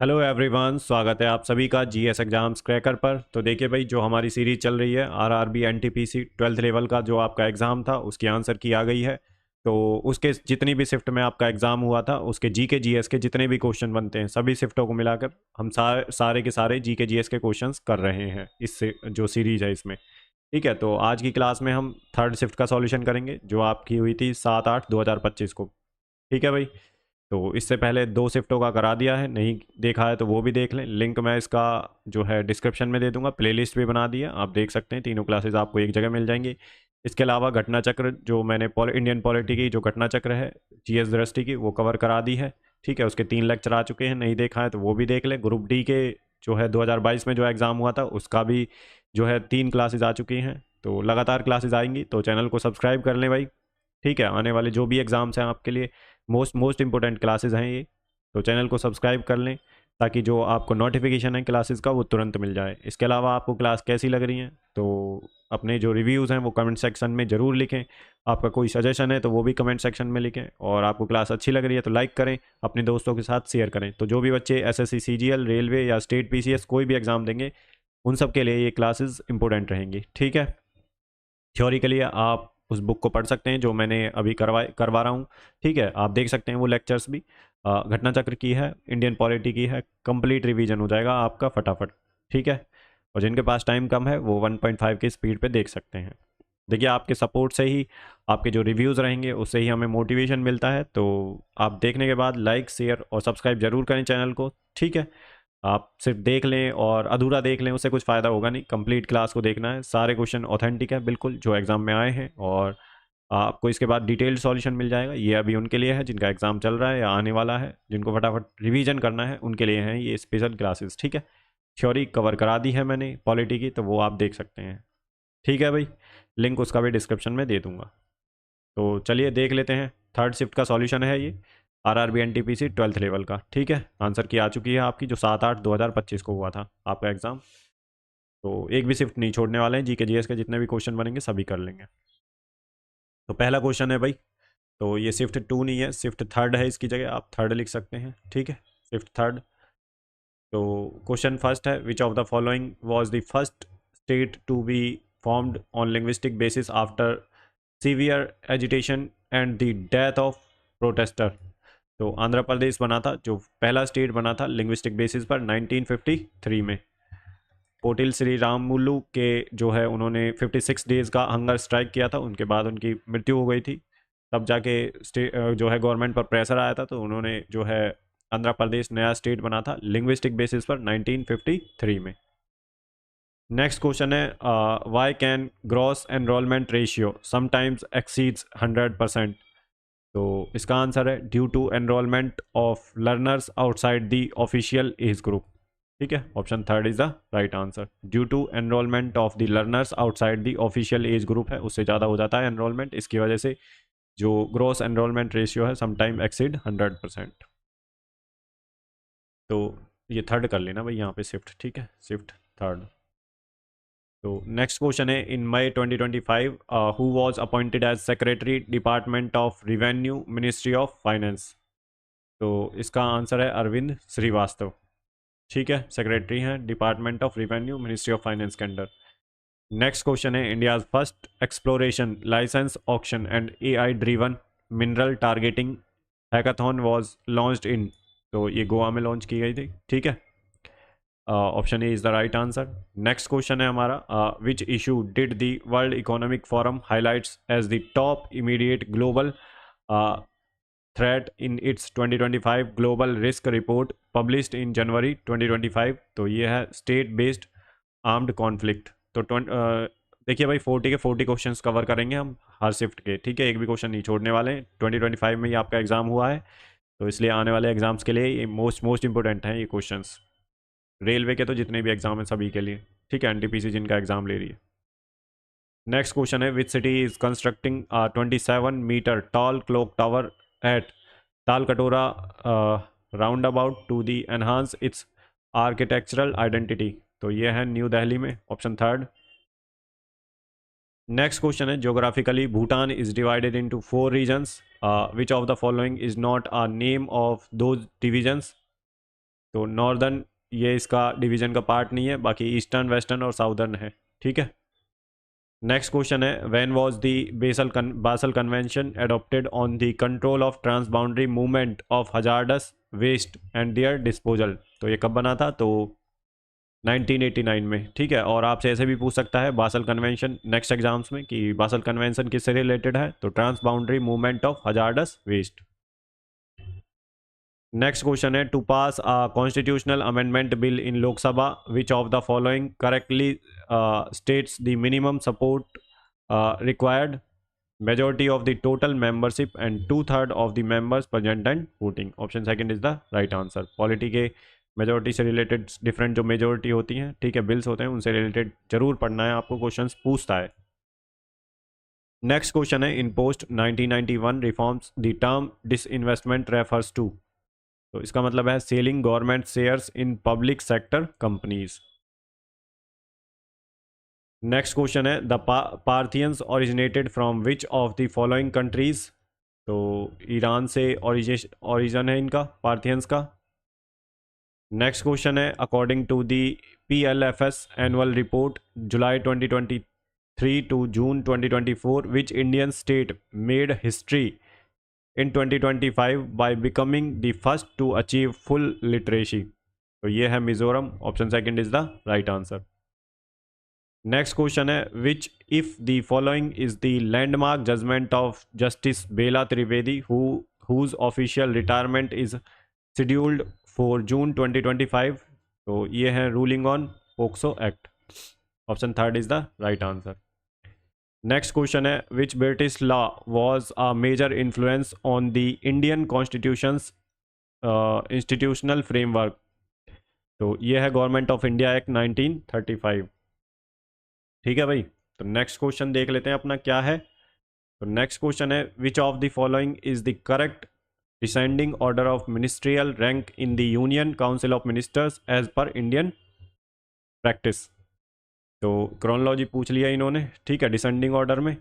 Hello everyone, स्वागत है आप सभी का जीएस एग्जाम्स क्रैकर पर। तो देखिए भाई, जो हमारी सीरीज चल रही है आरआरबी एनटीपीसी 12th लेवल का जो आपका एग्ज़ाम था उसकी आंसर की आ गई है। तो उसके जितनी भी शिफ्ट में आपका एग्ज़ाम हुआ था उसके जीके जीएस के जितने भी क्वेश्चन बनते हैं सभी शिफ्टों को मिलाकर हम सारे के सारे जीके जीएस के क्वेश्चंस कर रहे हैं इससे जो सीरीज है इसमें। ठीक है, तो आज की क्लास में हम थर्ड शिफ्ट का सॉल्यूशन करेंगे जो आपकी हुई थी 7/8/2025 को। ठीक है भाई। तो इससे पहले दो शिफ्टों का करा दिया है, नहीं देखा है तो वो भी देख लें। लिंक मैं इसका जो है डिस्क्रिप्शन में दे दूंगा। प्लेलिस्ट भी बना दी है, आप देख सकते हैं। तीनों क्लासेस आपको एक जगह मिल जाएंगी। इसके अलावा घटना चक्र जो मैंने इंडियन पॉलिटी की जो घटना चक्र है जीएस दृष्टि की वो कवर करा दी है। ठीक है, उसके 3 लेक्चर आ चुके हैं, नहीं देखा है तो वो भी देख लें। ग्रुप डी के जो है 2022 में जो एग्ज़ाम हुआ था उसका भी जो है 3 क्लासेस आ चुकी हैं। तो लगातार क्लासेस आएंगी, तो चैनल को सब्सक्राइब कर लें भाई। ठीक है, आने वाले जो भी एग्ज़ाम्स हैं आपके लिए मोस्ट मोस्ट इंपॉर्टेंट क्लासेस हैं ये। तो चैनल को सब्सक्राइब कर लें ताकि जो आपको नोटिफिकेशन है क्लासेस का वो तुरंत मिल जाए। इसके अलावा आपको क्लास कैसी लग रही हैं तो अपने जो रिव्यूज़ हैं वो कमेंट सेक्शन में ज़रूर लिखें। आपका कोई सजेशन है तो वो भी कमेंट सेक्शन में लिखें। और आपको क्लास अच्छी लग रही है तो लाइक करें, अपने दोस्तों के साथ शेयर करें। तो जो भी बच्चे एसएससी सीजीएल रेलवे या स्टेट पीसीएस कोई भी एग्ज़ाम देंगे उन सब के लिए ये क्लासेस इंपॉर्टेंट रहेंगी। ठीक है, थ्योरी के लिए आप उस बुक को पढ़ सकते हैं जो मैंने अभी करवा रहा हूँ। ठीक है, आप देख सकते हैं वो लेक्चर्स भी। घटना चक्र की है, इंडियन पॉलिटी की है, कंप्लीट रिवीजन हो जाएगा आपका फटाफट। ठीक है, और जिनके पास टाइम कम है वो 1.5 की स्पीड पे देख सकते हैं। देखिए, आपके सपोर्ट से ही, आपके जो रिव्यूज़ रहेंगे उससे ही हमें मोटिवेशन मिलता है। तो आप देखने के बाद लाइक शेयर और सब्सक्राइब जरूर करें चैनल को। ठीक है, आप सिर्फ देख लें और अधूरा देख लें उससे कुछ फ़ायदा होगा नहीं। कंप्लीट क्लास को देखना है, सारे क्वेश्चन ऑथेंटिक है बिल्कुल जो एग्ज़ाम में आए हैं। और आपको इसके बाद डिटेल्ड सॉल्यूशन मिल जाएगा। ये अभी उनके लिए है जिनका एग्ज़ाम चल रहा है या आने वाला है, जिनको फटाफट रिवीजन करना है उनके लिए हैं ये स्पेशल क्लासेस। ठीक है, थ्योरी कवर करा दी है मैंने पॉलिटी की, तो वो आप देख सकते हैं। ठीक है भाई, लिंक उसका भी डिस्क्रिप्शन में दे दूंगा। तो चलिए देख लेते हैं। थर्ड शिफ्ट का सॉल्यूशन है ये आरआरबी एनटीपीसी 12th लेवल का। ठीक है, आंसर की आ चुकी है आपकी जो 7/8/2025 को हुआ था आपका एग्ज़ाम। तो एक भी शिफ्ट नहीं छोड़ने वाले हैं, जीके जीएस के जितने भी क्वेश्चन बनेंगे सभी कर लेंगे। तो पहला क्वेश्चन है भाई, तो ये शिफ्ट 2 नहीं है, शिफ्ट थर्ड है, इसकी जगह आप थर्ड लिख सकते हैं। ठीक है, शिफ्ट थर्ड। तो क्वेश्चन फर्स्ट है, which of the following was the first state to be formed on linguistic basis after severe agitation and the death of protester. तो आंध्र प्रदेश बना था जो पहला स्टेट बना था लिंग्विस्टिक बेसिस पर 1953 में। पोटिल श्री रामुलु के जो है उन्होंने 56 डेज का हंगर स्ट्राइक किया था, उनके बाद उनकी मृत्यु हो गई थी। तब जाके जो है गवर्नमेंट पर प्रेशर आया था तो उन्होंने जो है आंध्र प्रदेश नया स्टेट बना था लिंग्विस्टिक बेसिस पर 1953 में। नेक्स्ट क्वेश्चन है, why can gross enrolment ratio sometimes exceeds 100%। तो इसका आंसर है due to enrolment of learners outside the official age group. ठीक है, option third is the right answer. Due to enrolment of the learners outside the official age group है, उससे ज़्यादा हो जाता है एनरोलमेंट, इसकी वजह से जो ग्रॉस एनरोलमेंट रेशियो है समटाइम एक्सीड 100%। तो ये थर्ड कर लेना भाई यहाँ पे शिफ्ट। ठीक है, शिफ्ट थर्ड। तो नेक्स्ट क्वेश्चन है, in May 2025 who was appointed as secretary department of revenue ministry of finance. तो इसका आंसर है अरविंद श्रीवास्तव। ठीक है, सेक्रेटरी हैं department of revenue ministry of finance के अंडर। नेक्स्ट क्वेश्चन है, India's first exploration licence auction and AI driven mineral targeting hackathon was launched in. तो ये गोवा में लॉन्च की गई थी। ठीक है, option A is the right answer. Next question है हमारा, which issue did the World Economic Forum highlights as the top immediate global threat in its 2025 global risk report published in January 2025। तो ये है स्टेट बेस्ड आर्म्ड कॉन्फ्लिक्ट। तो देखिए भाई, 40 के 40 questions cover करेंगे हम हर शिफ्ट के। ठीक है, एक भी क्वेश्चन नहीं छोड़ने वाले हैं। 2025 में ही आपका एग्जाम हुआ है तो इसलिए आने वाले एग्जाम्स के लिए ये मोस्ट मोस्ट इंपॉर्टेंट हैं ये क्वेश्चंस। रेलवे के तो जितने भी एग्जाम हैं सभी के लिए। ठीक है, एनटीपीसी जिनका एग्जाम ले रही है। नेक्स्ट क्वेश्चन है, which city is constructing 27-meter tall clock tower at Talkatora roundabout to the enhance its architectural identity. तो ये है न्यू दिल्ली में, ऑप्शन थर्ड। नेक्स्ट क्वेश्चन है, geographically Bhutan is divided into 4 regions, which of the following is not a name of those divisions. तो northern ये इसका division का part नहीं है, बाकी ईस्टर्न, वेस्टर्न और साउदर्न है। ठीक है। नेक्स्ट क्वेश्चन है, when was the Basel Convention adopted on the control of transboundary movement of hazardous waste and their disposal. तो ये कब बना था? तो 1989 में। ठीक है। और आपसे ऐसे भी पूछ सकता है बासल कन्वेंशन नेक्स्ट एग्जाम्स में कि बासल कन्वेंशन किससे रिलेटेड है? तो transboundary movement of hazardous waste. Next question है, to pass a constitutional amendment bill in Lok Sabha which of the following correctly states the minimum support required majority of the total membership and 2/3 of the members present and voting। Option second is the right answer. Polity के majority से related different जो majority होती हैं, ठीक है, bills होते हैं, उनसे रिलेटेड जरूर पढ़ना है आपको, क्वेश्चंस पूछता है। नेक्स्ट क्वेश्चन है, in post 1991 reforms the term disinvestment refers to. तो इसका मतलब है selling government shares in public sector companies. Next question है, the Parthians originated from which of the following countries. तो ईरान से ओरिजिन है इनका, पार्थियंस का। नेक्स्ट क्वेश्चन है, according to the PLFS annual report July 2023 to June 2024 which Indian state made history in 2025 by becoming the first to achieve full literacy. तो ये है Mizoram. Option second is the right answer. Next question है, which if the following is the landmark judgment of Justice Bela Trivedi whose official retirement is scheduled for June 2025। तो ये है ruling on POCSO act. Option third is the right answer. Next question है, which British law was a major influence on the Indian constitution's institutional framework. तो ये है government of India act 1935। ठीक है भाई। तो नेक्स्ट क्वेश्चन देख लेते हैं अपना क्या है। तो नेक्स्ट क्वेश्चन है, which of the following is the correct descending order of ministerial rank in the union council of ministers as per Indian practice. तो क्रोनोलॉजी पूछ लिया इन्होंने, ठीक है, डिसेंडिंग ऑर्डर में।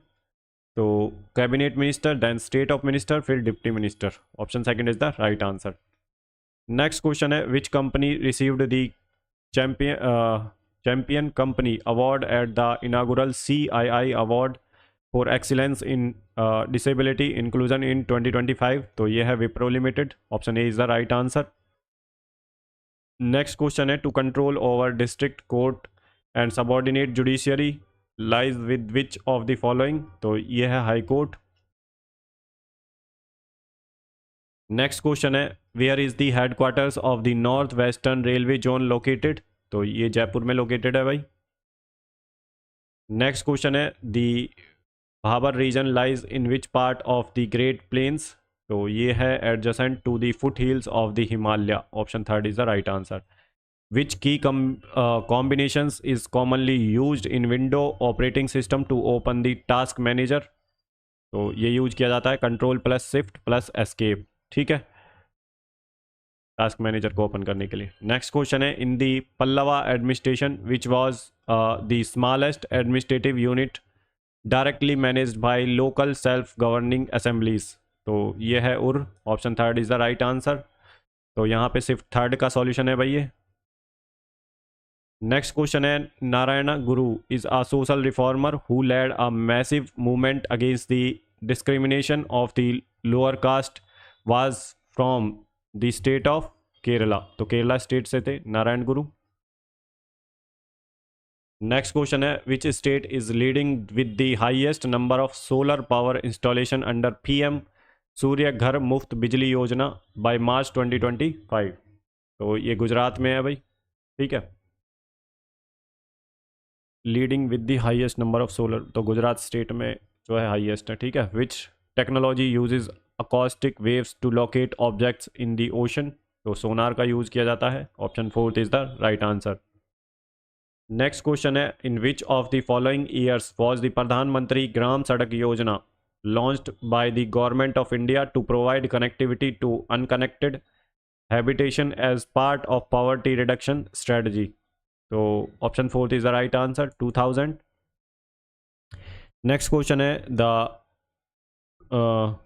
तो cabinet minister, then state of minister, फिर deputy minister. Option second is the right answer. Next question है, which company received the champion company award at the inaugural CII award for excellence in disability inclusion in 2025। तो ये है Wipro limited. Option A is the right answer. Next question है, to control over district court and subordinate judiciary lies with which of the following. तो ये है high court. Next question है, where is the headquarters of the north western railway zone located. तो ये जयपुर में located है भाई। नेक्स्ट क्वेश्चन है, the Bhabar region lies in which part of the great plains. तो ये है adjacent to the foot hills of the Himalaya. Option third is the right answer. Which key combinations is commonly used in window operating system to open the task manager. तो ये use किया जाता है control plus shift plus escape. ठीक है, task manager को open करने के लिए। नेक्स्ट क्वेश्चन है, in the Pallava administration which was the smallest administrative unit directly managed by local self governing assemblies. तो ये है Ur. Option third is the right answer. तो यहाँ पे सिर्फ थर्ड का सॉल्यूशन है भाई ये। नेक्स्ट क्वेश्चन है, Narayana Guru is a social reformer who led a massive movement against the discrimination of the lower caste was from the state of Kerala. तो केरला स्टेट से थे नारायण गुरु। नेक्स्ट क्वेश्चन है, which state is leading with the highest number of solar power installation under PM सूर्य घर मुफ्त बिजली योजना by March 2025। तो ये गुजरात में है भाई। ठीक है, leading with the highest number of solar, तो गुजरात स्टेट में जो है हाईएस्ट है। ठीक है, which technology uses acoustic waves to locate objects in the ocean. तो सोनार का यूज किया जाता है। Option fourth is the right answer. Next question है, in which of the following years was the Pradhan Mantri Gram Sadak Yojana launched by the government of India to provide connectivity to unconnected habitation as part of poverty reduction strategy. तो option fourth is the right answer, 2000। Next question है, the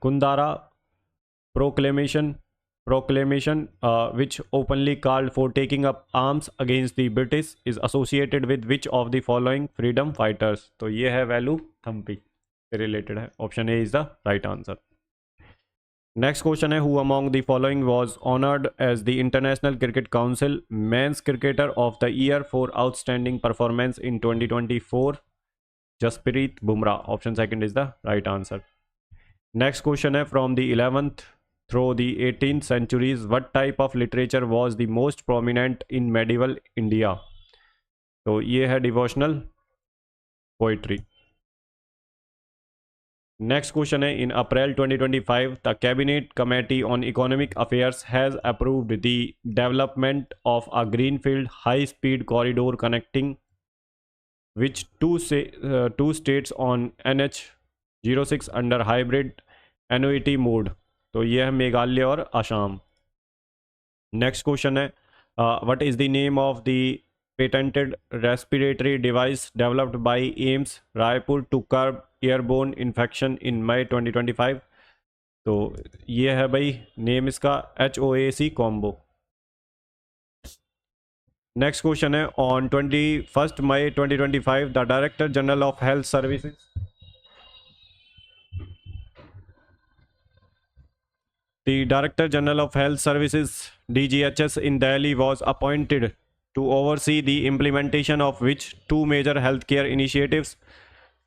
Kundara proclamation proclamation which openly called for taking up arms against the British is associated with which of the following freedom fighters? तो ये है value Thampi से related है. Option A is the right answer. Next question है, who among the following was honoured as the International Cricket Council men's cricketer of the year for outstanding performance in 2024? Jasprit Bumrah. Option second is the right answer. Next question है, from the 11th through the 18th centuries what type of literature was the most prominent in medieval India? तो ये है devotional poetry. Next question है, in April 2025 the cabinet committee on economic affairs has approved the development of a greenfield high speed corridor connecting which two states on NH06 under hybrid annuity mode. तो ये है मेघालय और Assam. Next question है, what is the name of the patented respiratory device developed by AIIMS Raipur to curb airborne infection in May 2025? तो ये है भाई name इसका HOAC कॉम्बो. नेक्स्ट क्वेश्चन है, on 21 May 2025 the director general of health services The Director General of Health Services DGHS in Delhi was appointed to oversee the implementation of which two major healthcare initiatives?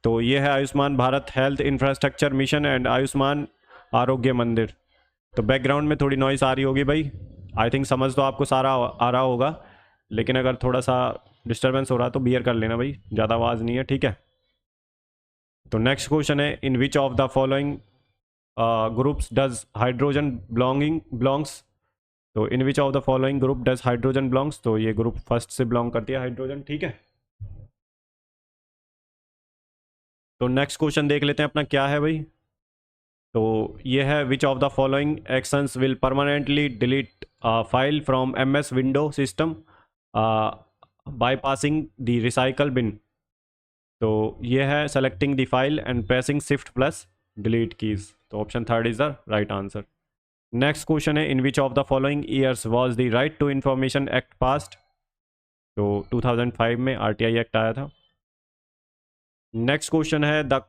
तो ये है Ayushman Bharat health infrastructure mission and Ayushman आरोग्य मंदिर. तो background में थोड़ी noise आ रही होगी भाई. आई थिंक समझ तो आपको सारा आ रहा होगा, लेकिन अगर थोड़ा सा डिस्टर्बेंस हो रहा तो बियर कर लेना भाई, ज़्यादा आवाज़ नहीं है, ठीक है. तो नेक्स्ट क्वेश्चन है, in which of the following groups does hydrogen belongs? तो in which of the following group does hydrogen belongs? तो ये ग्रुप फर्स्ट से बिलोंग करती है हाइड्रोजन, ठीक है. तो नेक्स्ट क्वेश्चन देख लेते हैं अपना क्या है भाई. तो ये है, which of the following actions will permanently delete file from MS window system bypassing the recycle bin? तो ये है selecting the file and pressing shift plus delete keys. तो option third is the right answer. Next question है, in which of the following years was the right to information act passed? तो 2005 में RTI act आया था. Next question है, the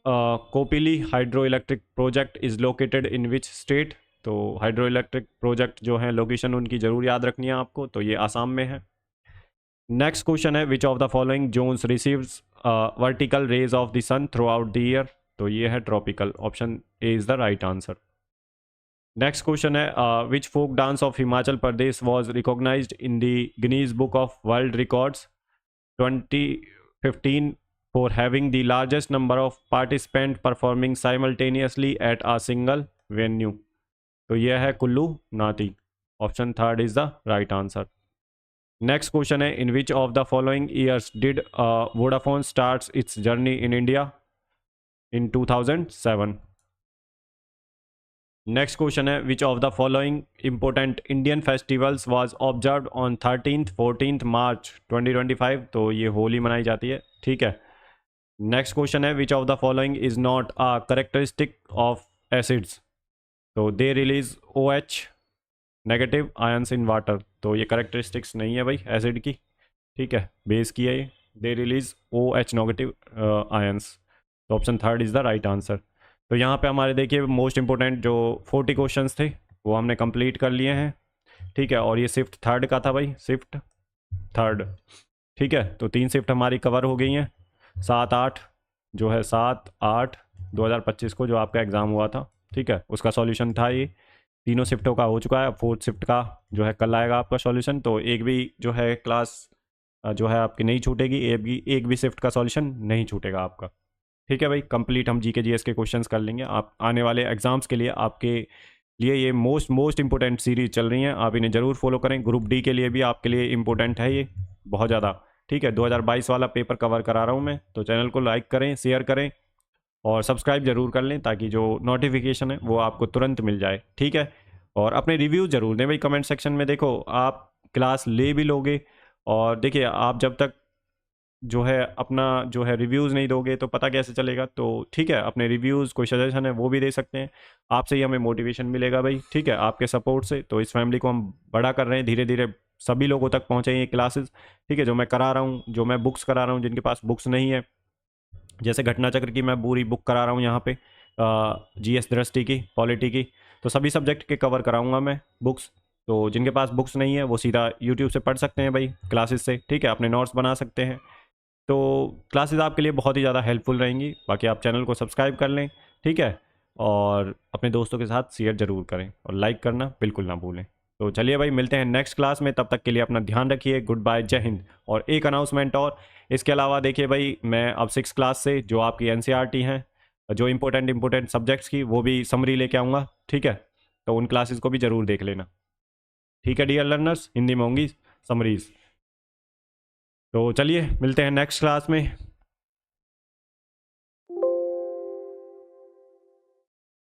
Kopili hydro electric project is located in which state? तो hydro electric project जो है location उनकी जरूर याद रखनी है आपको, तो ये आसाम में है. नेक्स्ट क्वेश्चन है, which of the following zones receives vertical rays of the sun throughout the year? तो ये है tropical. Option A is the right answer. Next question है, which folk dance of Himachal Pradesh was recognised in the Guinness book of world records 2015 for having the largest number of participant performing simultaneously at a single venue? तो यह है Kullu Nati. Option third is the right answer. Next question है, in which of the following years did Vodafone starts its journey in India? in 2007. Next question है, which of the following important Indian festivals was observed on 13th 14th March 2025? तो ये होली मनाई जाती है, ठीक है. Next question है, which of the following is not a characteristic of acids? तो they release OH negative ions in water. तो ये करेक्टरिस्टिक्स नहीं है भाई एसिड की, ठीक है, बेस की है ये. They release OH negative ions. तो option third is the right answer. तो यहाँ पे हमारे देखिए मोस्ट इंपॉर्टेंट जो 40 क्वेश्चंस थे वो हमने कंप्लीट कर लिए हैं, ठीक है. और ये शिफ्ट थर्ड का था भाई, शिफ्ट थर्ड, ठीक है. तो 3 शिफ्ट हमारी कवर हो गई हैं. 7-8 जो है 7-8/2025 को जो आपका एग्ज़ाम हुआ था, ठीक है, उसका सॉल्यूशन था ये. तीनों शिफ्टों का हो चुका है. 4th शिफ्ट का जो है कल आएगा आपका सॉल्यूशन. तो एक भी जो है क्लास जो है आपकी नहीं छूटेगी, एक भी शिफ्ट का सॉल्यूशन नहीं छूटेगा आपका, ठीक है भाई. कंप्लीट हम GK GS के क्वेश्चंस कर लेंगे. आप आने वाले एग्जाम्स के लिए आपके लिए ये मोस्ट इंपॉर्टेंट सीरीज चल रही हैं, आप इन्हें ज़रूर फॉलो करें. ग्रुप D के लिए भी आपके लिए इंपॉर्टेंट है ये बहुत ज़्यादा, ठीक है. 2022 वाला पेपर कवर करा रहा हूँ मैं. तो चैनल को लाइक करें, शेयर करें और सब्सक्राइब ज़रूर कर लें ताकि जो नोटिफिकेशन है वो आपको तुरंत मिल जाए, ठीक है. और अपने रिव्यू ज़रूर दें भाई कमेंट सेक्शन में. देखो आप क्लास ले भी लोगे और देखिए आप जब तक जो है अपना जो है रिव्यूज़ नहीं दोगे तो पता कैसे चलेगा। तो ठीक है, अपने रिव्यूज़ कोई सजेशन है वो भी दे सकते हैं, आपसे ही हमें मोटिवेशन मिलेगा भाई, ठीक है, आपके सपोर्ट से। तो इस फैमिली को हम बड़ा कर रहे हैं धीरे धीरे, सभी लोगों तक पहुँचे ये क्लासेस, ठीक है, जो मैं करा रहा हूँ, जो मैं बुक्स करा रहा हूँ जिनके पास बुक्स नहीं है, जैसे घटना चक्र की मैं पूरी बुक करा रहा हूँ यहाँ पे, जीएस दृष्टि की, पॉलिटी की, तो सभी सब्जेक्ट के कवर कराऊंगा मैं बुक्स। तो जिनके पास बुक्स नहीं है वो सीधा यूट्यूब से पढ़ सकते हैं भाई, क्लासेस से, ठीक है, अपने नोट्स बना सकते हैं। तो क्लासेस आपके लिए बहुत ही ज़्यादा हेल्पफुल रहेंगी। बाकी आप चैनल को सब्सक्राइब कर लें, ठीक है, और अपने दोस्तों के साथ शेयर ज़रूर करें और लाइक करना बिल्कुल ना भूलें। तो चलिए भाई, मिलते हैं नेक्स्ट क्लास में, तब तक के लिए अपना ध्यान रखिए, गुड बाय, जय हिंद। और एक अनाउंसमेंट और, इसके अलावा देखिए भाई, मैं अब 6 क्लास से जो आपकी एनसीईआरटी हैं, जो इंपॉर्टेंट सब्जेक्ट्स की, वो भी समरी लेके आऊँगा, ठीक है, तो उन क्लासेस को भी ज़रूर देख लेना, ठीक है डियर लर्नर्स, हिंदी में होंगी समरीज। तो चलिए मिलते हैं नेक्स्ट क्लास में।